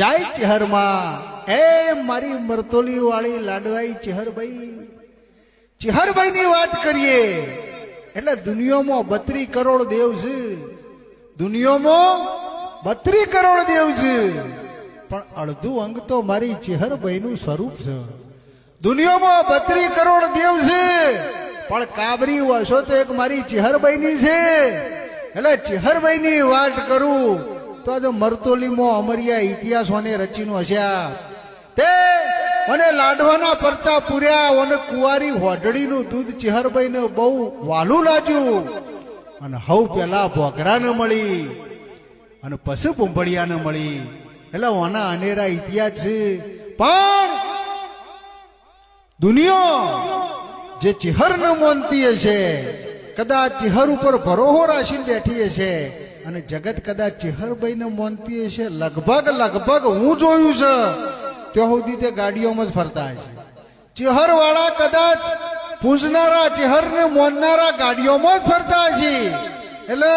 જાય ચેહરમાં એ મારી મરતોલી વાળી લાડવાઈ ચેહરભાઈ, ચેહરભાઈ ની વાત કરીએ એટલે દુનિયામાં 32 કરોડ દેવ છે, દુનિયામાં 32 કરોડ દેવ છે, પણ અડધું અંગ તો મારી ચેહરભાઈ નું સ્વરૂપ છે. દુનિયામાં 32 કરોડ દેવ છે, પણ કાબરી વસો તો એક મારી ચેહરભાઈ ની છે. એટલે ચેહરભાઈ ની વાત કરું તો આજે મરતોલીમાં અમરિયા ઇતિહાસોને રચીનો હસ્યા તે અને લાડવાના પરચા પૂર્યા અને કુવારી હોઢડીનું દૂધ ચેહરભાઈને બહુ વાલું લાગ્યું. અને હવ પેલા ભોગરાને મળી અને પશુ પુંભળિયાને મળી. એટલે ઓના અનેરા ઇતિહાસ છે. પણ દુનિયા જે ચેહરને માનતી હશે કદાચ ચેહર ઉપર ભરોહો રાખીને બેઠી હશે અને જગત કદાચ ચેહરભાઈને માનતી હશે. લગભગ હું જોયું છે ત્યાં સુધી તે ગાડીઓમાં જ ફરતા હશે. ચેહર વાળા કદાચ પૂજનારા ચેહરને માનનારા ગાડીઓમાં જ ફરતા હશે. એટલે